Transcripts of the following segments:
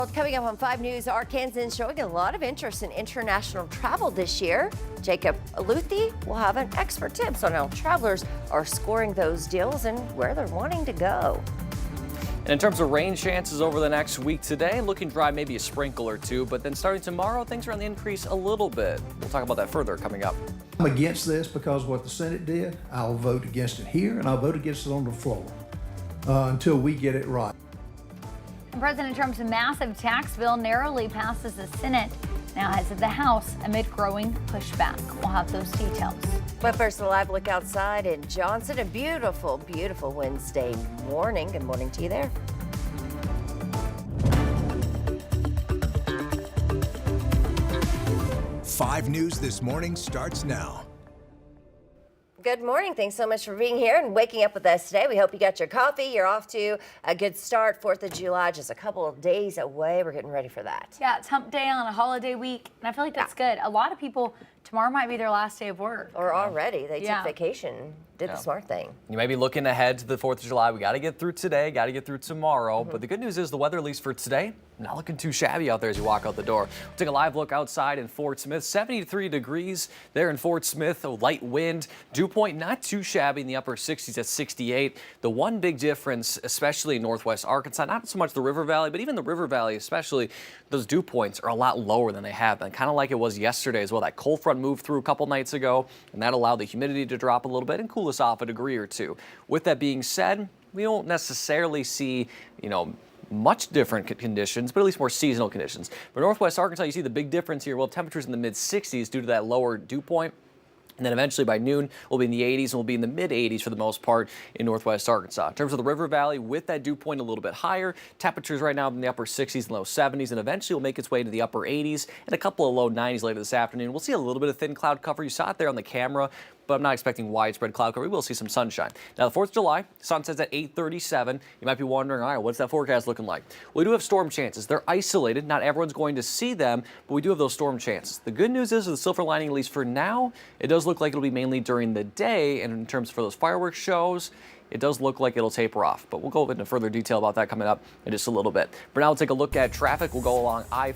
Well, coming up on 5 News, Arkansans showing a lot of interest in international travel this year. Jacob Aluthi will have an expert tips on how travelers are scoring those deals and where they're wanting to go. And in terms of rain chances over the next week today, looking dry, maybe a sprinkle or two, but then starting tomorrow, things are on the increase a little bit. We'll talk about that further coming up. I'm against this because what the Senate did, I'll vote against it here and I'll vote against it on the floor until we get it right. President Trump's massive tax bill narrowly passes the Senate, now heads to the House amid growing pushback. We'll have those details. But first, a live look outside in Johnson. A beautiful, beautiful Wednesday morning. Good morning to you there. Five News This Morning starts now. Good morning. Thanks so much for being here and waking up with us today. We hope you got your coffee. You're off to a good start. 4th of July, just a couple of days away. We're getting ready for that. Yeah, it's hump day on a holiday week, and I feel like that's good. A lot of people, tomorrow might be their last day of work. Or already. They took vacation, did the smart thing. You may be looking ahead to the 4th of July. We got to get through today, got to get through tomorrow. But the good news is the weather, at least for today, not looking too shabby out there as you walk out the door. We'll take a live look outside in Fort Smith. 73 degrees there in Fort Smith. A light wind. Dew point not too shabby in the upper 60s at 68. The one big difference, especially in northwest Arkansas, not so much the River Valley, but even the River Valley especially, those dew points are a lot lower than they have been. Kind of like it was yesterday as well. That cold front moved through a couple nights ago, and that allowed the humidity to drop a little bit and cool us off a degree or two. With that being said, we don't necessarily see, much different conditions, but at least more seasonal conditions. For northwest Arkansas, you see the big difference here. Well, temperatures in the mid 60s due to that lower dew point. And then eventually by noon, we'll be in the 80s and we'll be in the mid 80s for the most part in northwest Arkansas. In terms of the River Valley, with that dew point a little bit higher, temperatures right now in the upper 60s and low 70s, and eventually will make its way to the upper 80s and a couple of low 90s later this afternoon. We'll see a little bit of thin cloud cover. You saw it there on the camera, but I'm not expecting widespread cloud cover. We will see some sunshine. Now, the 4th of July, sun sets at 8:37. You might be wondering, all right, what's that forecast looking like? We do have storm chances. They're isolated. Not everyone's going to see them, but we do have those storm chances. The good news is, the silver lining, at least for now, it does look like it'll be mainly during the day, and in terms for those fireworks shows, it does look like it'll taper off, but we'll go into further detail about that coming up in just a little bit. For now, we'll take a look at traffic. We'll go along Highway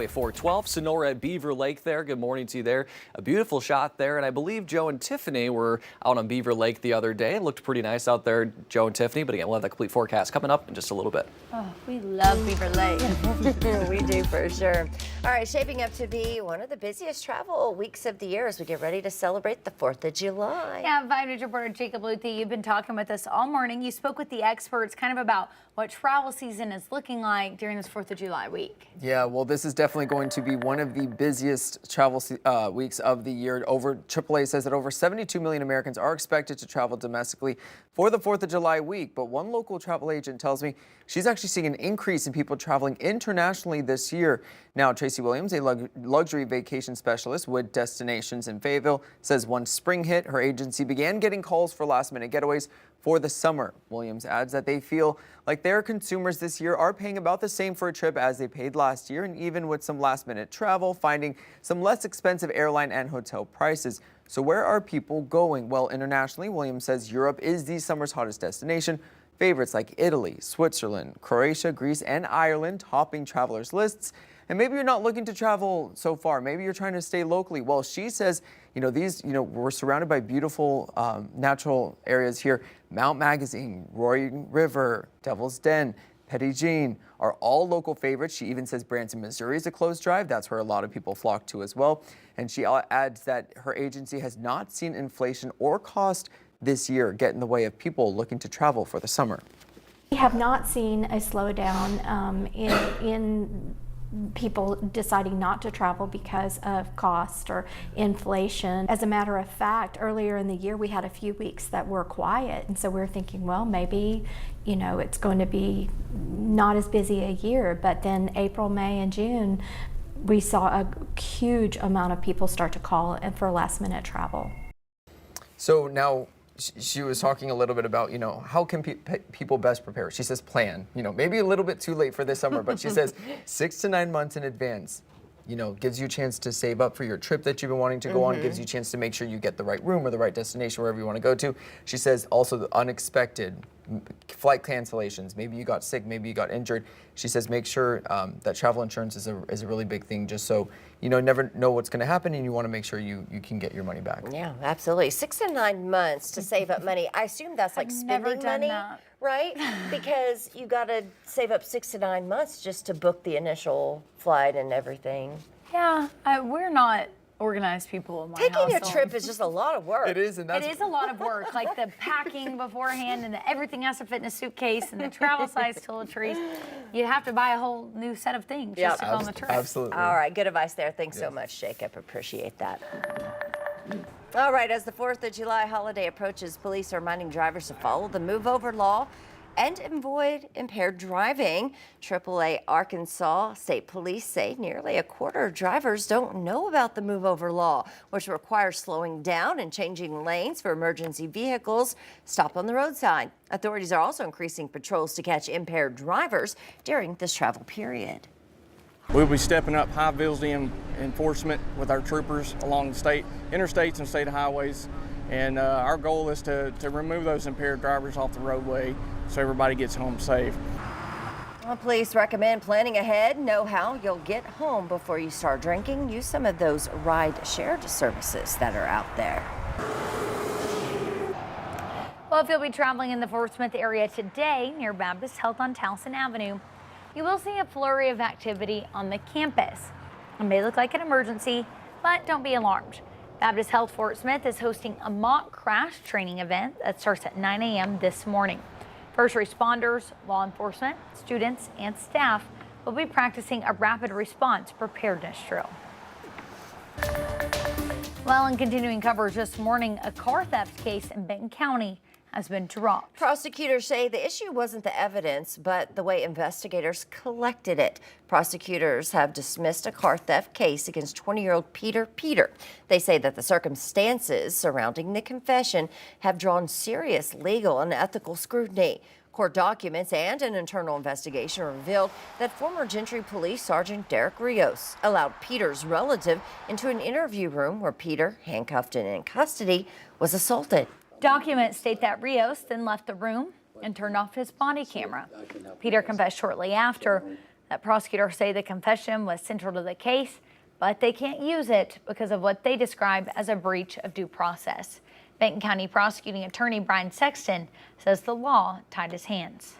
412, Sonora at Beaver Lake there. Good morning to you there. A beautiful shot there, and I believe Joe and Tiffany were out on Beaver Lake the other day. It looked pretty nice out there, Joe and Tiffany, but again, we'll have the complete forecast coming up in just a little bit. Oh, we love Beaver Lake. We do for sure. All right, shaping up to be one of the busiest travel weeks of the year as we get ready to celebrate the 4th of July. Yeah, 5 News reporter Jacob Aluthi, you've been talking with us all morning. You spoke with the experts kind of about what travel season is looking like during this 4th of July week. Yeah, well, this is definitely going to be one of the busiest travel weeks of the year. AAA says that over 72 million Americans are expected to travel domestically for the 4th of July week. But one local travel agent tells me she's actually seeing an increase in people traveling internationally this year. Now, Tracee Williams, a luxury vacation specialist with destinations in Fayetteville, says once spring hit, her agency began getting calls for last-minute getaways for the summer. Williams adds that they feel like their consumers this year are paying about the same for a trip as they paid last year, and even with some last-minute travel, finding some less expensive airline and hotel prices. So where are people going? Well, internationally, Williams says Europe is the summer's hottest destination. Favorites like Italy, Switzerland, Croatia, Greece, and Ireland topping travelers' lists. And maybe you're not looking to travel so far. Maybe you're trying to stay locally. Well, she says, we're surrounded by beautiful natural areas here. Mount Magazine, Roaring River, Devil's Den, Petit Jean are all local favorites. She even says Branson, Missouri is a close drive. That's where a lot of people flock to as well. And she adds that her agency has not seen inflation or cost this year get in the way of people looking to travel for the summer. We have not seen a slowdown in people deciding not to travel because of cost or inflation. As a matter of fact, earlier in the year we had a few weeks that were quiet, and so we were thinking, well, maybe it's going to be not as busy a year. But then April, May, and June, we saw a huge amount of people start to call for last-minute travel. So now, she was talking a little bit about, how can people best prepare? She says plan, maybe a little bit too late for this summer, but she says 6 to 9 months in advance, gives you a chance to save up for your trip that you've been wanting to go on, gives you a chance to make sure you get the right room or the right destination, wherever you want to go to. She says also the unexpected flight cancellations, maybe you got sick, maybe you got injured. She says make sure that travel insurance is a really big thing, just so you never know what's going to happen, and you want to make sure you can get your money back. Yeah, absolutely. 6 to 9 months to save up money. I assume that's like spending money, right? Because you got to save up 6 to 9 months just to book the initial flight and everything. Yeah, we're not organized people in my Taking household. a trip is just a lot of work. It is, and It is a lot of work, like the packing beforehand and everything has to fit in a suitcase and the travel size toiletries. You'd have to buy a whole new set of things just to go on the trip. Absolutely. All right, good advice there. Thanks so much, Jacob. Appreciate that. All right, as the 4th of July holiday approaches, police are reminding drivers to follow the move over law and avoid impaired driving. AAA Arkansas State Police say nearly a quarter of drivers don't know about the move over law, which requires slowing down and changing lanes for emergency vehicles stopped on the roadside. Authorities are also increasing patrols to catch impaired drivers during this travel period. We'll be stepping up high visibility enforcement with our troopers along the state interstates and state highways. And our goal is to remove those impaired drivers off the roadway so everybody gets home safe. Well, police recommend planning ahead. Know how you'll get home before you start drinking. Use some of those ride-shared services that are out there. Well, if you'll be traveling in the Fort Smith area today near Baptist Health on Towson Avenue, you will see a flurry of activity on the campus. It may look like an emergency, but don't be alarmed. Baptist Health Fort Smith is hosting a mock crash training event that starts at 9 a.m. this morning. First responders, law enforcement, students, and staff will be practicing a rapid response preparedness drill. Well, in continuing coverage this morning, a car theft case in Benton County has been dropped. Prosecutors say the issue wasn't the evidence, but the way investigators collected it. Prosecutors have dismissed a car theft case against 20-year-old Peter. They say that the circumstances surrounding the confession have drawn serious legal and ethical scrutiny. Court documents and an internal investigation revealed that former Gentry Police Sergeant Derek Rios allowed Peter's relative into an interview room where Peter, handcuffed and in custody, was assaulted. Documents state that Rios then left the room and turned off his body camera. Peter confessed shortly after. That prosecutors say the confession was central to the case, but they can't use it because of what they describe as a breach of due process. Benton County prosecuting attorney Brian Sexton says the law tied his hands.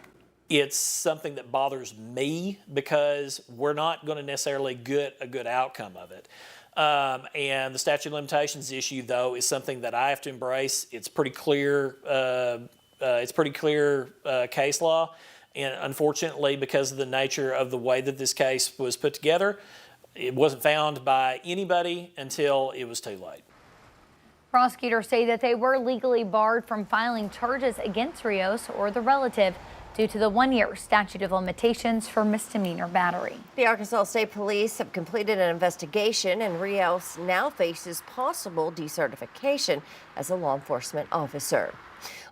It's something that bothers me because we're not going to necessarily get a good outcome of it. And the statute of limitations issue, though, is something that I have to embrace. It's pretty clear. Case law, and unfortunately, because of the nature of the way that this case was put together, it wasn't found by anybody until it was too late. Prosecutors say that they were legally barred from filing charges against Rios or the relative due to the one-year statute of limitations for misdemeanor battery. The Arkansas State Police have completed an investigation, and Rios now faces possible decertification as a law enforcement officer.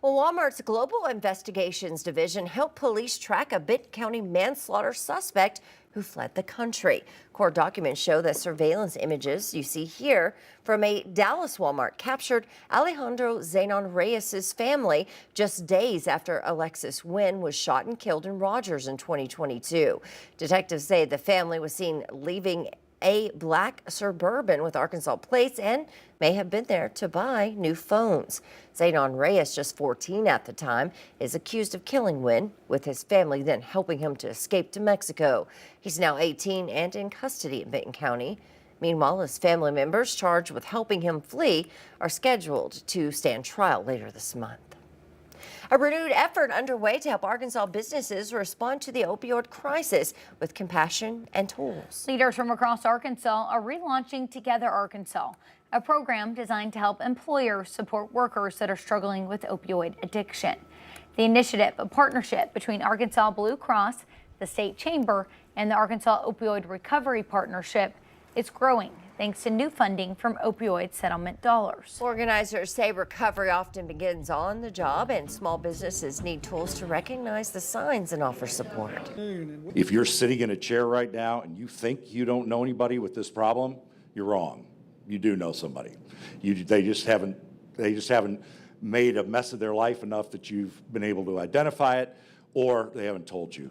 Well, Walmart's Global Investigations Division helped police track a Benton County manslaughter suspect who fled the country. Court documents show that surveillance images you see here from a Dallas Walmart captured Alejandro Zenon Reyes' family just days after Alexis Wynn was shot and killed in Rogers in 2022. Detectives say the family was seen leaving a black Suburban with Arkansas plates and may have been there to buy new phones. Zenon Reyes, just 14 at the time, is accused of killing Wynn, with his family then helping him to escape to Mexico. He's now 18 and in custody in Benton County. Meanwhile, his family members charged with helping him flee are scheduled to stand trial later this month. A renewed effort underway to help Arkansas businesses respond to the opioid crisis with compassion and tools. Leaders from across Arkansas are relaunching Together Arkansas, a program designed to help employers support workers that are struggling with opioid addiction. The initiative, a partnership between Arkansas Blue Cross, the State Chamber, and the Arkansas Opioid Recovery Partnership, is growing thanks to new funding from opioid settlement dollars. Organizers say recovery often begins on the job, and small businesses need tools to recognize the signs and offer support. If you're sitting in a chair right now and you think you don't know anybody with this problem, you're wrong. You do know somebody. They just haven't made a mess of their life enough that you've been able to identify it, or they haven't told you.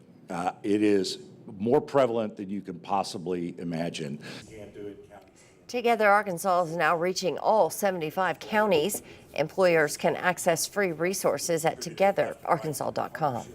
It is more prevalent than you can possibly imagine. Together, Arkansas is now reaching all 75 counties. Employers can access free resources at togetherarkansas.com.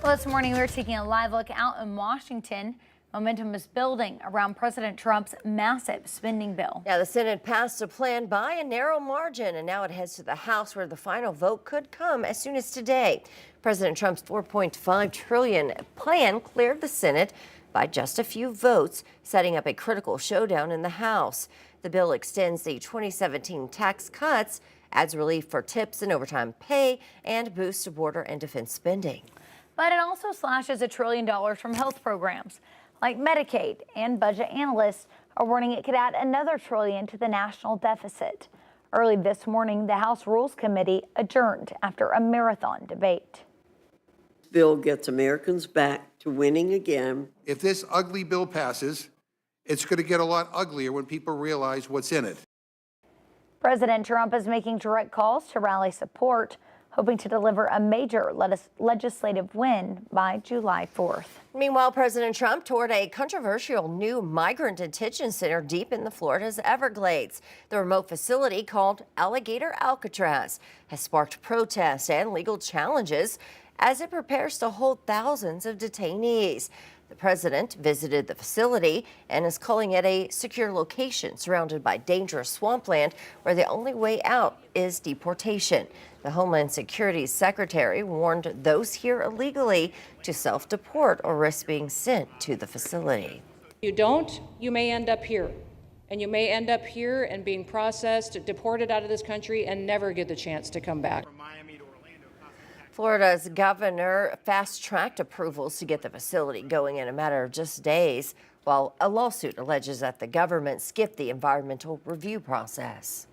Well, this morning we were taking a live look out in Washington. Momentum is building around President Trump's massive spending bill. Now, the Senate passed a plan by a narrow margin, and now it heads to the House, where the final vote could come as soon as today. President Trump's $4.5 trillion plan cleared the Senate by just a few votes, setting up a critical showdown in the House. The bill extends the 2017 tax cuts, adds relief for tips and overtime pay, and boosts border and defense spending. But it also slashes $1 trillion from health programs like Medicaid, and budget analysts are warning it could add another $1 trillion to the national deficit. Early this morning, the House Rules Committee adjourned after a marathon debate. Bill gets Americans back to winning again. If this ugly bill passes, it's going to get a lot uglier when people realize what's in it. President Trump is making direct calls to rally support, hoping to deliver a major legislative win by July 4th. Meanwhile, President Trump toured a controversial new migrant detention center deep in the Florida's Everglades. The remote facility, called Alligator Alcatraz, has sparked protests and legal challenges as it prepares to hold thousands of detainees. The president visited the facility and is calling it a secure location surrounded by dangerous swampland where the only way out is deportation. The Homeland Security Secretary warned those here illegally to self-deport or risk being sent to the facility. If you don't, you may end up here. And you may end up here and being processed, deported out of this country, and never get the chance to come back. Florida's governor fast-tracked approvals to get the facility going in a matter of just days, while a lawsuit alleges that the government skipped the environmental review process.